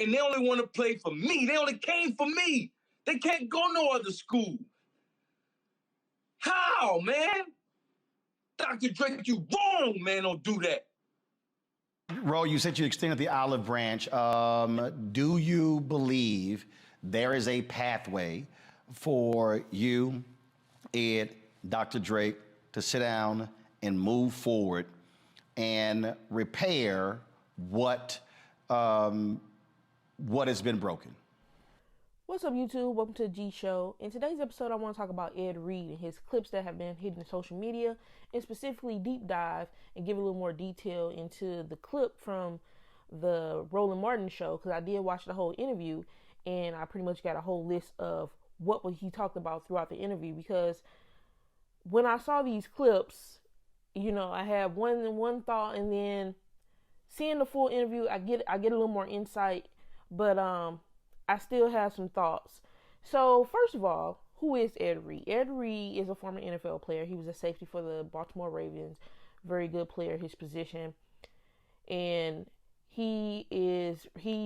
and they only want to play for me. They only came for me. They can't go no other school. How, man? Dr. Drake, you wrong, man. Don't do that. Ro, you said you extended the olive branch. Do you believe there is a pathway for you, Ed, Dr. Drake, to sit down and move forward and repair what has been broken? What's up, YouTube? Welcome to the G Show. In today's episode, I want to talk about Ed Reed and his clips that have been hitting social media, and specifically deep dive and give a little more detail into the clip from the Roland Martin show, because I did watch the whole interview, and I pretty much got a whole list of what he talked about throughout the interview. Because when I saw these clips, you know, I had one thought, and then seeing the full interview, I get a little more insight, but I still have some thoughts. So first of all, who is Ed Reed? Ed Reed is a former NFL player. He was a safety for the Baltimore Ravens. Very good player, his position. And he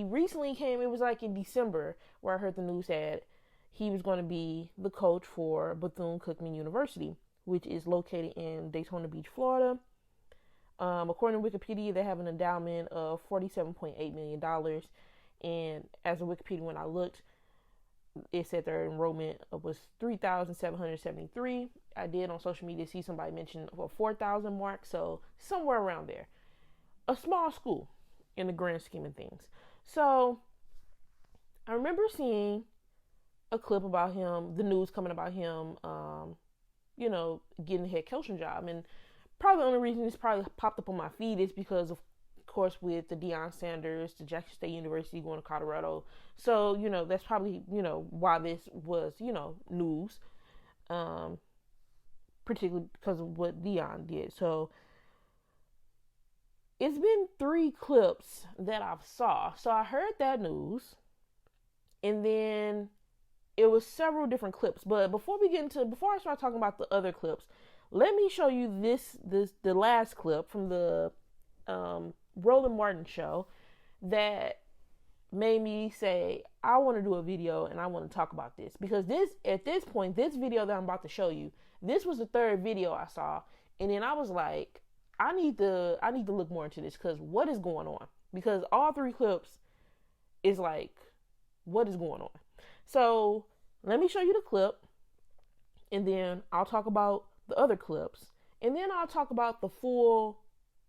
recently came, it was like in December, where I heard the news that he was going to be the coach for Bethune-Cookman University, which is located in Daytona Beach, Florida. According to Wikipedia, they have an endowment of $47.8 million. And as of Wikipedia, when I looked, it said their enrollment was 3,773. I did on social media see somebody mention a 4,000 mark, so somewhere around there. A small school in the grand scheme of things. So I remember seeing a clip about him, the news coming about him, getting a head coaching job. And probably the only reason this probably popped up on my feed is because of course, with the Deion Sanders, the Jackson State University going to Colorado. So, that's probably, why this was, news, particularly because of what Deion did. So, it's been 3 clips that I've saw. So, I heard that news, and then it was several different clips. But before I start talking about the other clips, let me show you the last clip from the, Roland Martin show that made me say, I want to do a video and I want to talk about this, because at this point, this video that I'm about to show you, this was the 3rd video I saw, and then I was like, I need to look more into this, because what is going on? Because all 3 clips is like, what is going on? So let me show you the clip, and then I'll talk about the other clips, and then I'll talk about the full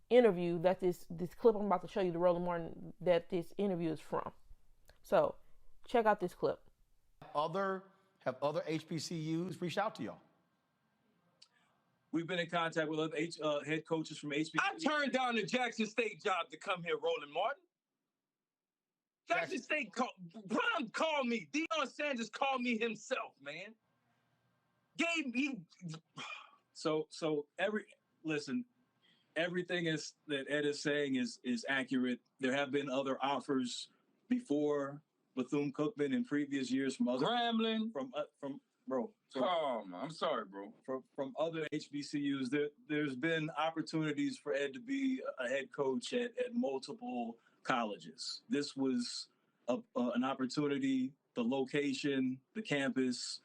interview that this clip I'm about to show you, the Roland Martin, that this interview is from. So check out this clip. Have other HBCUs reached out to y'all? We've been in contact with other head coaches from HBCU. I turned down the Jackson State job to come here, Roland Martin. Jackson State Brown called me. Deion Sanders called me himself, man. Gave me everything that Ed is saying is accurate. There have been other offers before Bethune-Cookman in previous years from other Grambling. I'm sorry, bro. From other HBCUs, there's been opportunities for Ed to be a head coach at multiple colleges. This was an opportunity. The location, the campus,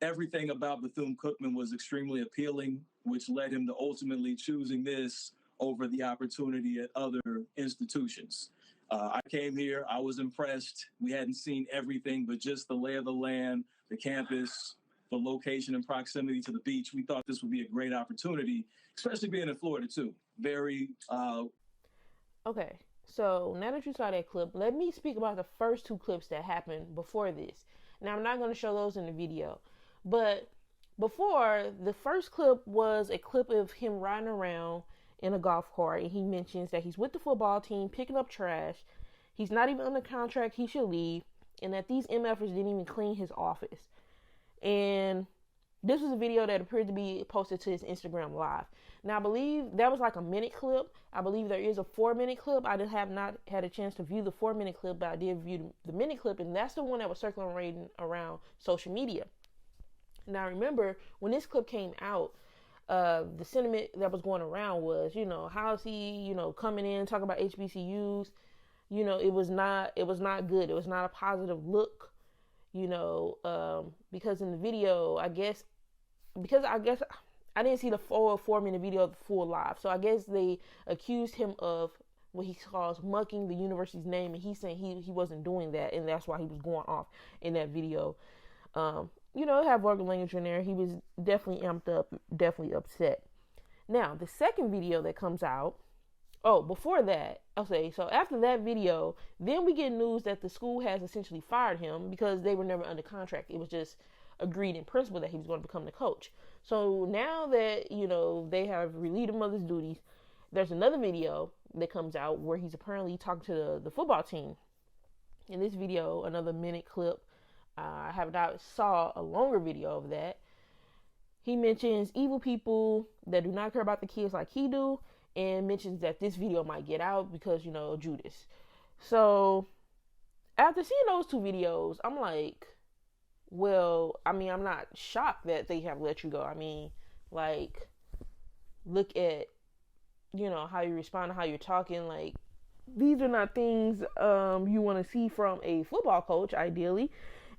everything about Bethune-Cookman was extremely appealing, which led him to ultimately choosing this over the opportunity at other institutions. I came here, I was impressed. We hadn't seen everything, but just the lay of the land, the campus, the location and proximity to the beach. We thought this would be a great opportunity, especially being in Florida too. Okay, so now that you saw that clip, let me speak about the first 2 clips that happened before this. Now, I'm not going to show those in the video, but before, the first clip was a clip of him riding around in a golf cart, and he mentions that he's with the football team picking up trash. He's not even under contract, he should leave, and that these MFers didn't even clean his office. And this was a video that appeared to be posted to his Instagram Live. Now, I believe that was like a minute clip. I believe there is a 4-minute clip. I have not had a chance to view the 4-minute clip, but I did view the minute clip, and that's the one that was circulating around social media. Now, remember, when this clip came out, the sentiment that was going around was, how is he, coming in, talking about HBCUs, it was not good. It was not a positive look, because in the video, I guess I didn't see the full 4-minute video of the full live. So I guess they accused him of what he calls mucking the university's name, and he's saying he wasn't doing that, and that's why he was going off in that video. It had vulgar language in there. He was definitely amped up, definitely upset. Now, the second video that comes out, before that, okay, so after that video, then we get news that the school has essentially fired him because they were never under contract. It was just agreed in principle that he was going to become the coach. So now that, they have relieved him of his duties, there's another video that comes out where he's apparently talking to the football team. In this video, another minute clip, I have not saw a longer video of that. He mentions evil people that do not care about the kids like he do, and mentions that this video might get out because, Judas. So after seeing those two videos, I'm like, well, I'm not shocked that they have let you go. Look at, how you respond, how you're talking. Like, these are not things you want to see from a football coach, ideally.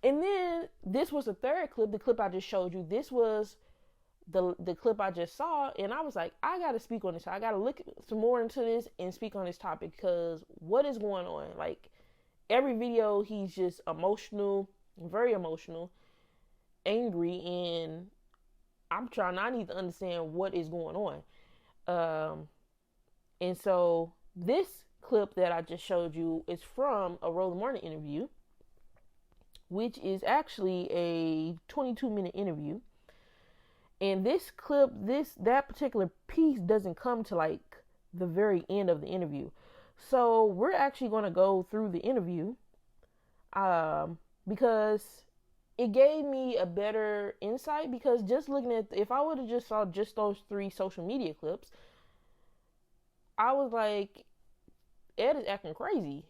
And then this was the third clip, the clip I just showed you. This was the clip I just saw, and I was like, I got to speak on this. I got to look some more into this and speak on this topic, because what is going on? Like, every video, he's just emotional, very emotional, angry, and I need to understand what is going on. And so this clip that I just showed you is from a Roland Martin interview, which is actually a 22-minute interview. And this clip, that particular piece doesn't come to like the very end of the interview. So we're actually going to go through the interview, because it gave me a better insight. Because just looking at, if I would have just saw just those 3 social media clips, I was like, Ed is acting crazy.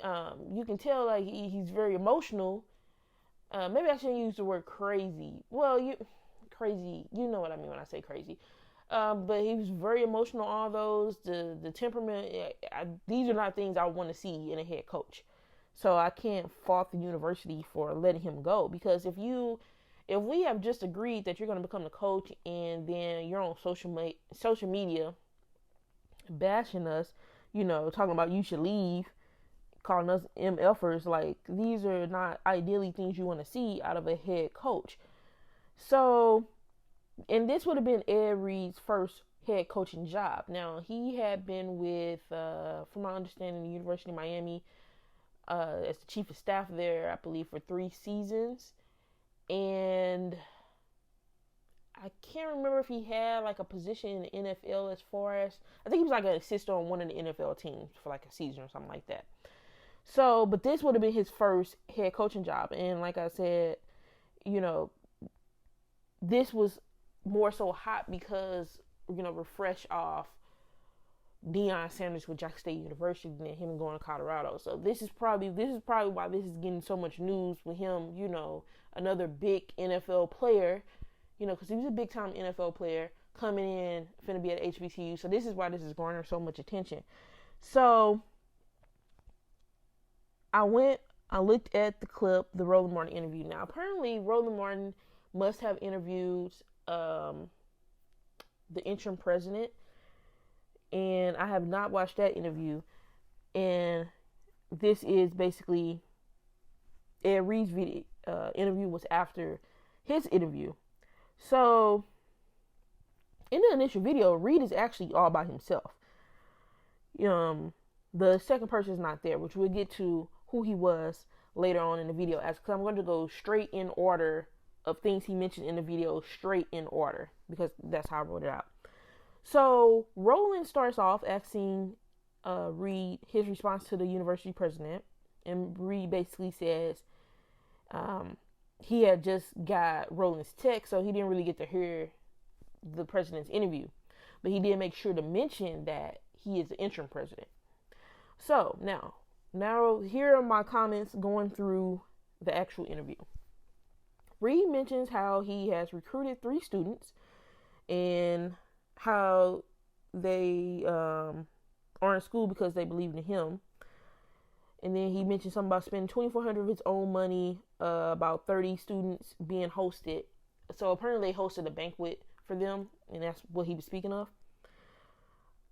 You can tell like he's very emotional. Maybe I shouldn't use the word crazy. Well, crazy, you know what I mean when I say crazy. But he was very emotional, all those, the temperament. These are not things I want to see in a head coach. So I can't fault the university for letting him go, because if we have just agreed that you're going to become the coach, and then you're on social media bashing us, talking about you should leave, calling us MFers, like, these are not ideally things you want to see out of a head coach. So, and this would have been Ed Reed's first head coaching job. Now, he had been with, from my understanding, the University of Miami, as the chief of staff there, I believe, for 3 seasons. And I can't remember if he had like a position in the NFL as far as, I think he was like an assistant on one of the NFL teams for like a season or something like that. So, but this would have been his first head coaching job. And like I said, this was more so hot because, we're fresh off Deion Sanders with Jackson State University than him going to Colorado. So this is probably why this is getting so much news with him, another big NFL player, because he was a big time NFL player coming in, finna be at HBCU. So this is why this is garnering so much attention. So I looked at the clip, the Roland Martin interview. Now, apparently Roland Martin must have interviewed the interim president, and I have not watched that interview. And this is basically Ed Reed's interview was after his interview. So in the initial video, Reed is actually all by himself. The second person is not there, which we'll get to who he was later on in the video. Because I'm going to go straight in order of things he mentioned in the video, straight in order, because that's how I wrote it out. So Roland starts off asking Reed his response to the university president, and Reed basically says he had just got Roland's text, so he didn't really get to hear the president's interview, but he did make sure to mention that he is the interim president. So now here are my comments going through the actual interview. Reed mentions how he has recruited 3 students and how they are in school because they believe in him. And then he mentioned something about spending $2,400 of his own money, about 30 students being hosted. So apparently they hosted a banquet for them, and that's what he was speaking of.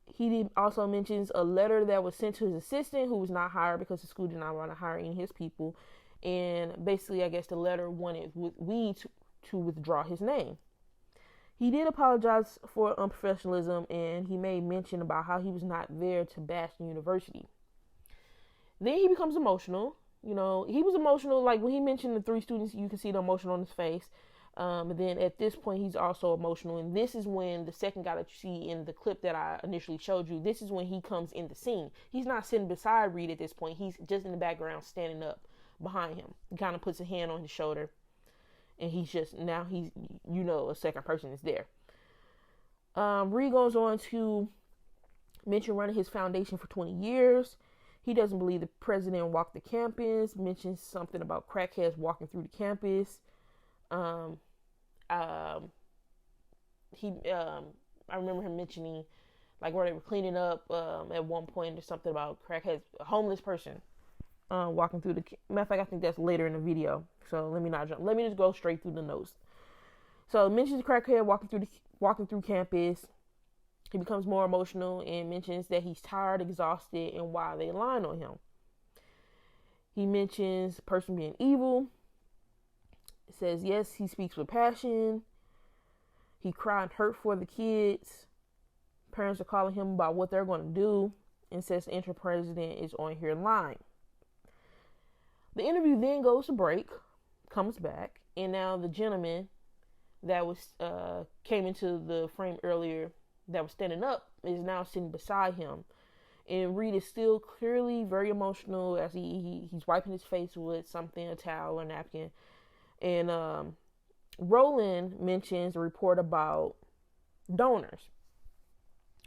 He also mentions a letter that was sent to his assistant who was not hired because the school did not want to hire any of his people. And basically, I guess the letter wanted Reed to withdraw his name. He did apologize for unprofessionalism, and he made mention about how he was not there to bash the university. Then he becomes emotional. You know, he was emotional. Like when he mentioned the 3 students, you can see the emotion on his face. And then at this point, he's also emotional. And this is when the second guy that you see in the clip that I initially showed you, this is when he comes in the scene. He's not sitting beside Reed at this point. He's just in the background standing up behind him. He kind of puts a hand on his shoulder. And he's just, now he's, you know, a second person is there. Reed goes on to mention running his foundation for 20 years. He doesn't believe the president walked the campus. Mentions something about crackheads walking through the campus. I remember him mentioning, like, where they were cleaning up at one point or something about crackheads, a homeless person walking through the. Matter of fact, I think that's later in the video. So let me not jump. Let me just go straight through the notes. So it mentions crackhead walking through campus. He becomes more emotional and mentions that he's tired, exhausted, and why they lying on him. He mentions the person being evil. It says, yes, he speaks with passion. He cried hurt for the kids. Parents are calling him about what they're going to do, and says the interim president is on here lying. The interview then goes to break, comes back, and now the gentleman that was came into the frame earlier that was standing up is now sitting beside him. And Reed is still clearly very emotional as he's wiping his face with something, a towel or napkin. And Roland mentions a report about donors.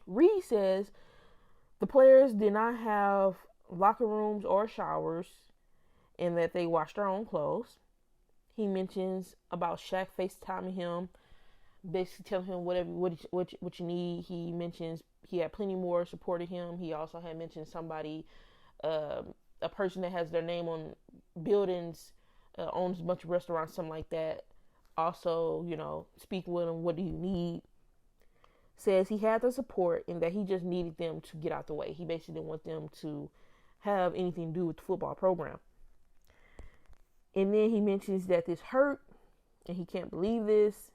Reed says the players did not have locker rooms or showers and that they washed their own clothes. He mentions about Shaq FaceTiming him, basically telling him what you need. He mentions he had plenty more supported him. He also had mentioned somebody, a person that has their name on buildings, owns a bunch of restaurants, something like that. Also, you know, speak with him. What do you need? Says he had the support and that he just needed them to get out the way. He basically didn't want them to have anything to do with the football program. And then he mentions that this hurt and he can't believe this.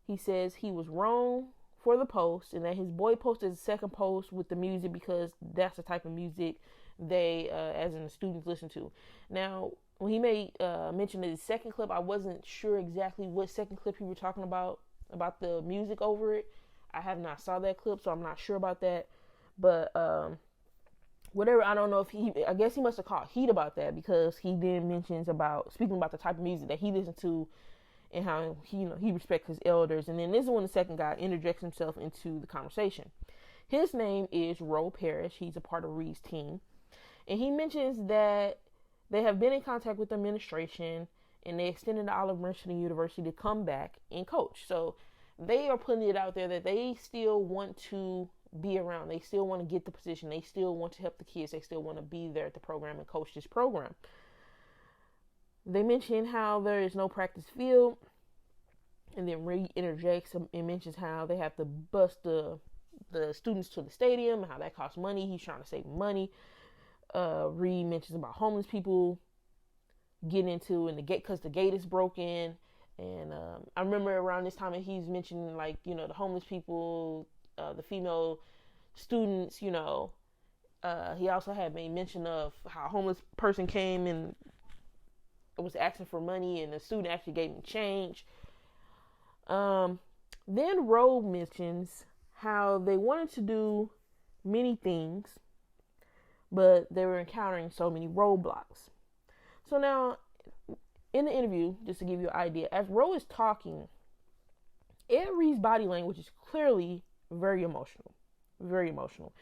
He says he was wrong for the post and that his boy posted a second post with the music because that's the type of music they, as in the students, listen to. Now, when he made mention of his second clip, I wasn't sure exactly what second clip he was talking about the music over it. I have not saw that clip, so I'm not sure about that. But whatever, I don't know if I guess he must have caught heat about that because he then mentions speaking about the type of music that he listens to and how he respects his elders. And then this is when the second guy interjects himself into the conversation. His name is Ro Parrish. He's a part of Reed's team. And he mentions that they have been in contact with the administration and they extended the olive branch to the university to come back and coach. So they are putting it out there that they still want to be around. They still want to get the position. They still want to help the kids. They still want to be there at the program and coach this program. They mention how there is no practice field. And then Reed interjects and mentions how they have to bus the students to the stadium and how that costs money. He's trying to save money. Reed mentions about homeless people getting into and the gate because the gate is broken. And I remember around this time he's mentioning like, you know, the homeless people, the female students, you know. He also had made mention of how a homeless person came and was asking for money and the student actually gave him change. Then Ro mentions how they wanted to do many things, but they were encountering so many roadblocks. So now, in the interview, just to give you an idea, as Ro is talking, Ed Reed's body language is clearly very emotional. Very emotional.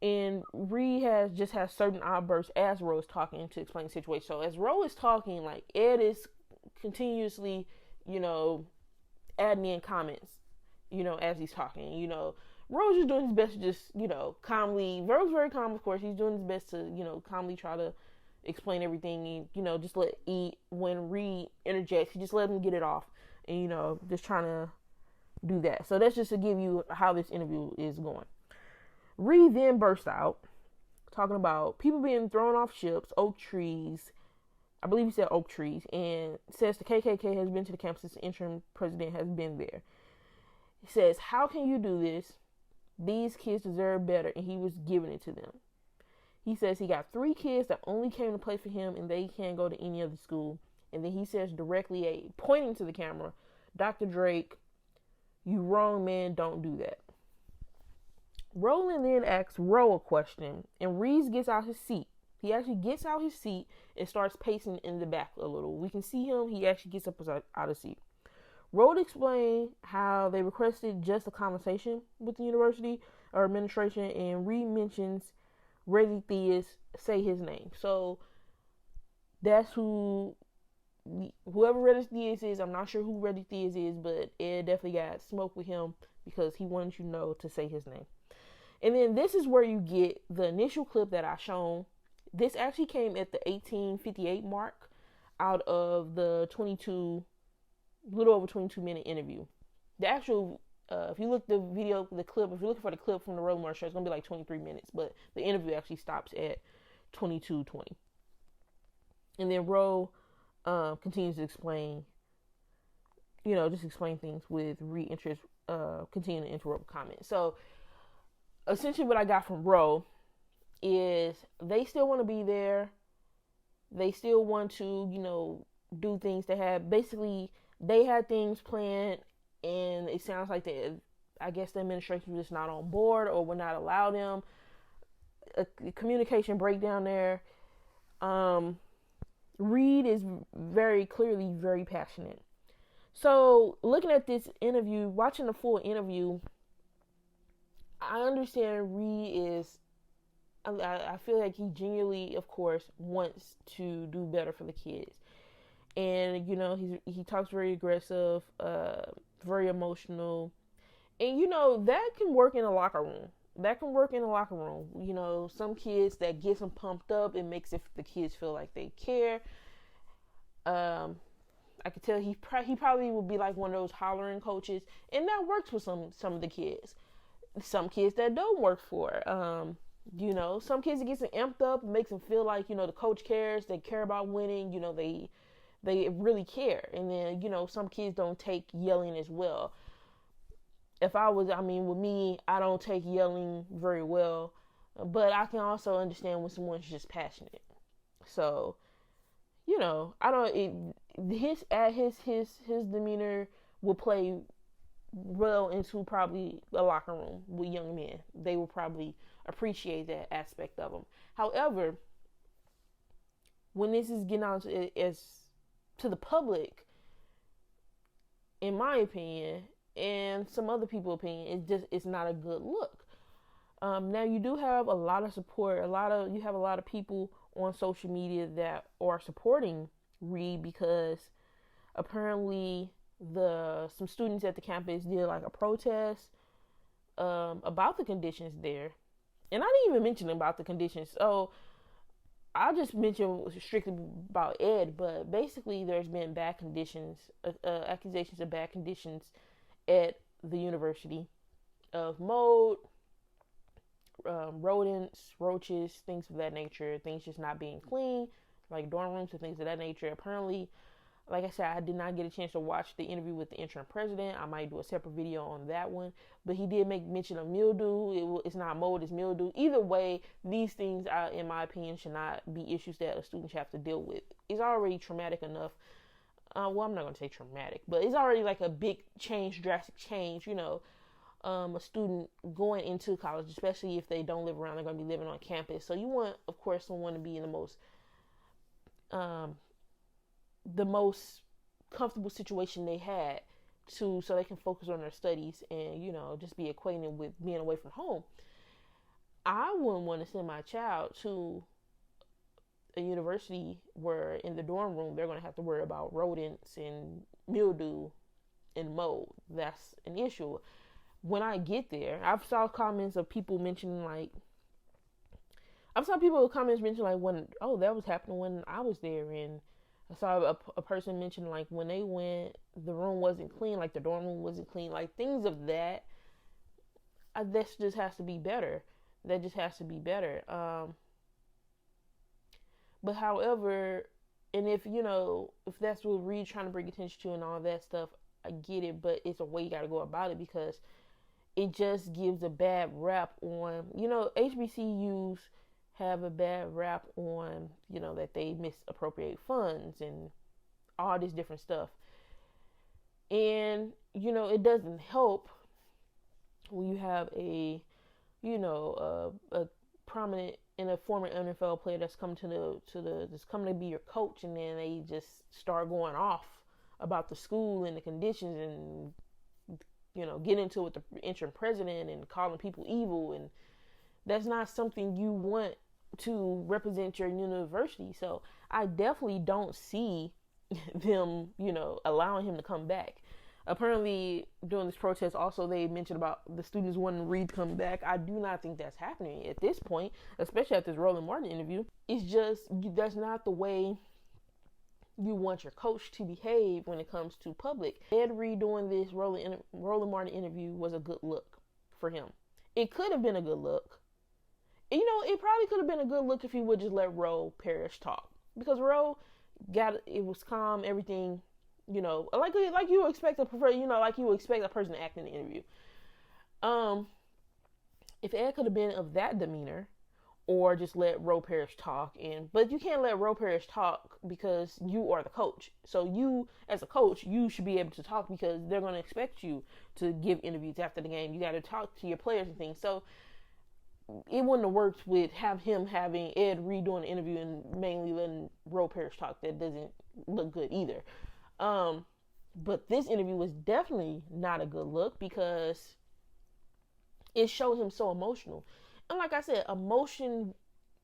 And Reed has certain outbursts as Ro is talking to explain the situation. So as Ro is talking, like, Ed is continuously, you know, adding in comments, you know, as he's talking. You know, Ro's just doing his best to just, calmly. Ro's very calm, of course. He's doing his best to, calmly try to explain everything and, just let when Reed interjects, he just let him get it off. And, just trying to do that. So that's just to give you how this interview is going. Reed then bursts out talking about people being thrown off ships, oak trees. I believe he said oak trees, and says the KKK has been to the campus since the interim president has been there. He says, how can you do this? These kids deserve better, and he was giving it to them. He says he got 3 kids that only came to play for him, and they can't go to any other school. And then he says directly, pointing to the camera, Dr. Drake, you wrong, man, don't do that. Roland then asks Ro a question, and Reed gets out his seat. He actually gets out his seat and starts pacing in the back a little. We can see him. He actually gets up out of his seat. Road explained how they requested just a conversation with the university or administration, and Reed mentions Reggie Theus, say his name. So that's whoever Reggie Theus is. I'm not sure who Reggie Theus is, but Ed definitely got smoke with him because he wanted you to know to say his name. And then this is where you get the initial clip that I shown. This actually came at the 18:58 mark out of the little over 22-minute interview. The actual, if you look if you're looking for the clip from the Roland Martin show, it's going to be like 23 minutes, but the interview actually stops at 22:20. And then Ro continues to explain, just explain things with re-interest, continuing to interrupt comments. So, essentially what I got from Ro is they still want to be there. They still want to, do things they had things planned, and it sounds like the administration was just not on board or would not allow them. A communication breakdown there. Reed is very clearly very passionate. So looking at this interview, watching the full interview, I understand Reed is, I feel like he genuinely, of course, wants to do better for the kids. And, he talks very aggressive, very emotional. And, that can work in a locker room. Some kids, that gets them pumped up. It makes the kids feel like they care. I could tell he probably would be like one of those hollering coaches. And that works for some of the kids. Some kids that don't work for. Some kids, it gets them amped up, makes them feel like, the coach cares, they care about winning, they really care. And then, some kids don't take yelling as well. With me, I don't take yelling very well, but I can also understand when someone's just passionate. So, his demeanor will play well into probably a locker room with young men. They will probably appreciate that aspect of them. However, when this is getting out to the public, in my opinion, and some other people's opinion, it's not a good look. Now you do have a lot of support. You have a lot of people on social media that are supporting Reed because apparently some students at the campus did like a protest about the conditions there. And I didn't even mention about the conditions. So I just mentioned strictly about Ed, but basically there's been bad conditions, accusations of bad conditions at the university of mold, rodents, roaches, things of that nature, things just not being clean, like dorm rooms and things of that nature. Apparently, like I said, I did not get a chance to watch the interview with the interim president. I might do a separate video on that one. But he did make mention of mildew. It's not mold, it's mildew. Either way, these things, in my opinion, should not be issues that a student should have to deal with. It's already traumatic enough. I'm not going to say traumatic, but it's already like a big change, drastic change, a student going into college, especially if they don't live around, they're going to be living on campus. So you want, of course, someone to be in the most comfortable situation they had so they can focus on their studies and, just be acquainted with being away from home. I wouldn't want to send my child to a university where in the dorm room they're going to have to worry about rodents and mildew and mold. That's an issue. when I get there, I've saw comments of people mentioning like, I've saw people comments mention like when, oh, that was happening when I was there, and I saw a person mention like when they went, the room wasn't clean, like the dorm room wasn't clean, like things of that. This just has to be better. That just has to be better. But however, and if if that's what Reed's trying to bring attention to and all that stuff, I get it, but it's a way you got to go about it, because it just gives a bad rap on, HBCUs have a bad rap on, that they misappropriate funds and all this different stuff. And, it doesn't help when you have a prominent and a former NFL player that's coming that's coming to be your coach, and then they just start going off about the school and the conditions, and get into it with the interim president and calling people evil, and that's not something you want to represent your university. So I definitely don't see them, allowing him to come back. Apparently, during this protest, also they mentioned about the students wanting Reed to come back. I do not think that's happening at this point, especially at this Roland Martin interview. It's just, that's not the way you want your coach to behave when it comes to public. Ed Reed doing this Roland Martin interview was a good look for him. It could have been a good look. And, it probably could have been a good look if he would just let Roe Parrish talk, because Roe it was calm, everything. Like you would expect like you would expect a person to act in the interview. If Ed could have been of that demeanor, or just let Roe Parrish talk, but you can't let Roe Parrish talk because you are the coach. So you, as a coach, you should be able to talk, because they're going to expect you to give interviews after the game. You got to talk to your players and things. So it wouldn't have worked with him having Ed Reed doing the interview and mainly letting Roe Parrish talk. That doesn't look good either. But this interview was definitely not a good look, because it showed him so emotional. And like I said, emotion,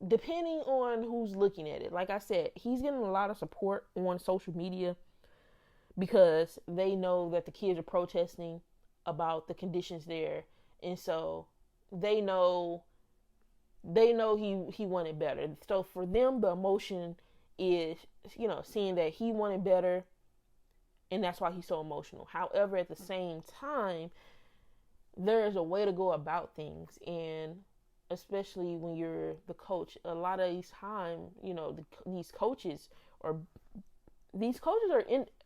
depending on who's looking at it, like I said, he's getting a lot of support on social media because they know that the kids are protesting about the conditions there. And so they know he wanted better. So for them, the emotion is, seeing that he wanted better, and that's why he's so emotional. However, at the same time, there is a way to go about things, and especially when you're the coach, a lot of these time, these coaches are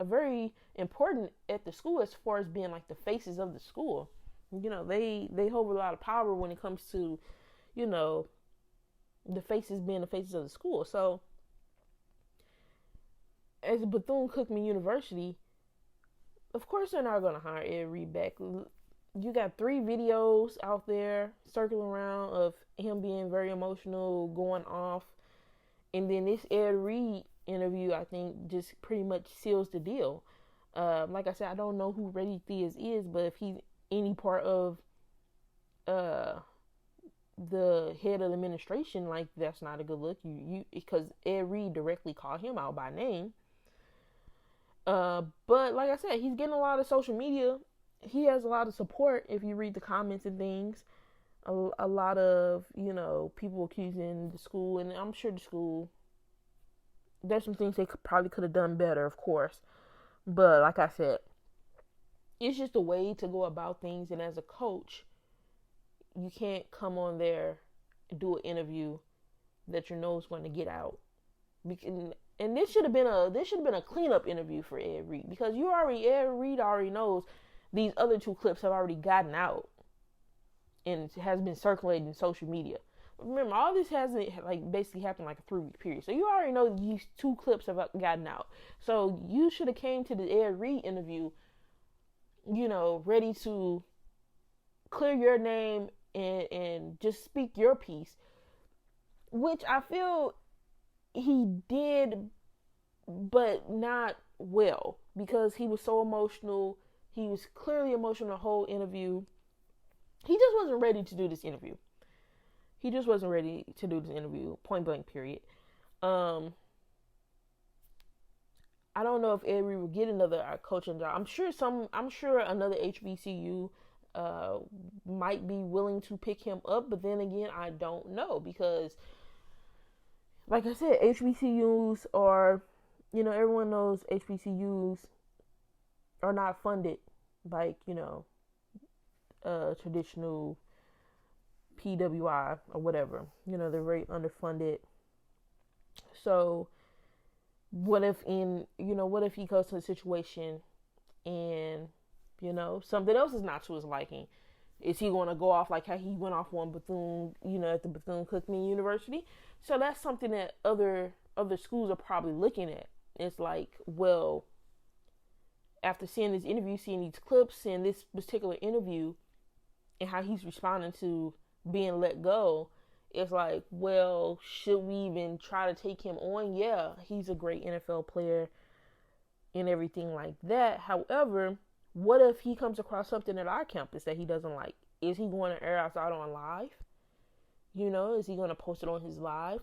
very important at the school, as far as being like the faces of the school. They hold a lot of power when it comes to, the faces being the faces of the school. So as Bethune-Cookman University, of course they're not going to hire Ed Reed back. You got 3 videos out there circling around of him being very emotional, going off. And then this Ed Reed interview, I think, just pretty much seals the deal. Like I said, I don't know who Reed Theus is, but if he's any part of the head of the administration, like, that's not a good look. Because Ed Reed directly called him out by name. But like I said, he's getting a lot of social media. He has a lot of support if you read the comments and things. A lot of, people accusing the school, and I'm sure the school, there's some things they probably could have done better, of course. But like I said, it's just a way to go about things. And as a coach, you can't come on there and do an interview that you know is going to get out. And this should have been a cleanup interview for Ed Reed, because Ed Reed already knows these other 2 clips have already gotten out and has been circulating in social media. Remember, all this hasn't basically happened like a 3-week period. So you already know these 2 clips have gotten out. So you should have came to the Ed Reed interview, ready to clear your name and just speak your piece, which I feel he did, but not well, because he was so emotional. He was clearly emotional the whole interview. He just wasn't ready to do this interview. Point blank, period. I don't know if Ed Reed will get another coaching job. I'm sure another HBCU might be willing to pick him up, but then again, I don't know, because like I said, HBCUs are, everyone knows HBCUs are not funded like, traditional PWI or whatever. They're very underfunded. So what if he goes to a situation and, something else is not to his liking? Is he going to go off like how he went off on Bethune, at the Bethune-Cookman University? So that's something that other schools are probably looking at. It's like, well, after seeing this interview, seeing these clips, seeing this particular interview and how he's responding to being let go, it's like, well, should we even try to take him on? Yeah, he's a great NFL player and everything like that. However, what if he comes across something at our campus that he doesn't like? Is he going to air us out on live? Is he going to post it on his live?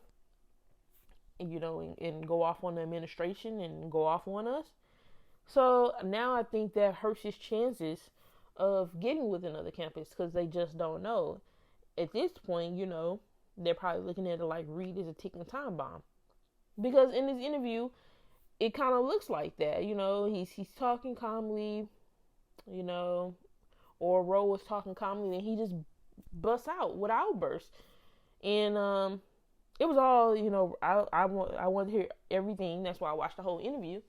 And, and go off on the administration and go off on us? So now I think that hurts his chances of getting with another campus, because they just don't know. At this point, they're probably looking at it like Reed is a ticking time bomb. Because in this interview, it kind of looks like that. He's talking calmly, or Ro was talking calmly, and he just busts out with outbursts. And it was all, I wanted to hear everything. That's why I watched the whole interview.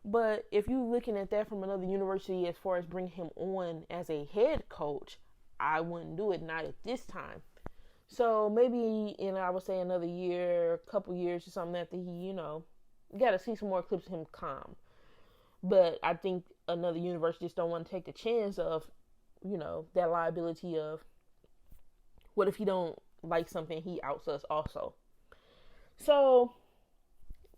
But if you're looking at that from another university as far as bringing him on as a head coach, I wouldn't do it, not at this time. So maybe I would say another year, couple years or something after he, you got to see some more clips of him calm. But I think another university just don't want to take the chance of, that liability of what if he don't like something, he outs us also. So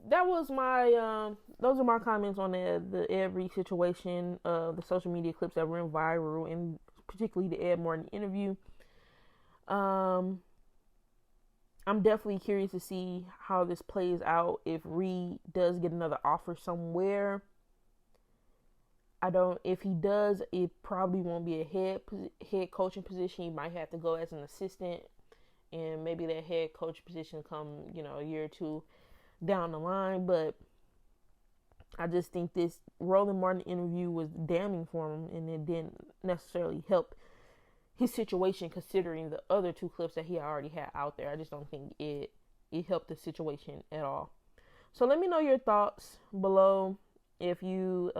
that was my those are my comments on the Ed Reed situation, the social media clips that went viral, and particularly the Ed Martin interview. I'm definitely curious to see how this plays out if Reed does get another offer somewhere. If he does, it probably won't be a head coaching position. He might have to go as an assistant, and maybe that head coach position come, a year or two down the line. But I just think this Roland Martin interview was damning for him, and it didn't necessarily help his situation, considering the other two clips that he already had out there. I just don't think it helped the situation at all. So let me know your thoughts below. If you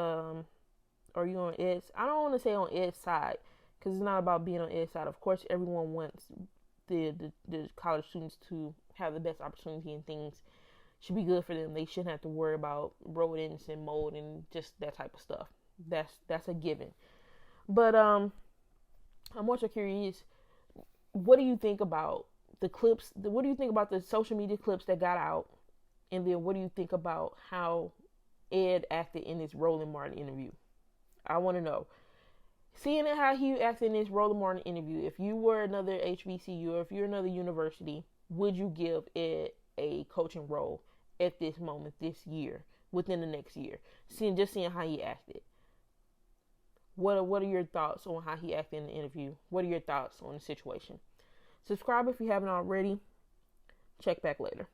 are you on Ed's? I don't want to say on Ed's side, because it's not about being on Ed's side. Of course, everyone wants the college students to have the best opportunity, and things should be good for them. They shouldn't have to worry about rodents and mold and just that type of stuff. That's a given. But I'm also curious, what do you think about the clips? What do you think about the social media clips that got out? And then what do you think about how Ed acted in this Roland Martin interview? I want to know. Seeing how he acted in this Roland Martin interview, if you were another HBCU or if you're another university, would you give Ed a coaching role at this moment, this year, within the next year? Seeing how he acted. What are your thoughts on how he acted in the interview? What are your thoughts on the situation? Subscribe if you haven't already. Check back later.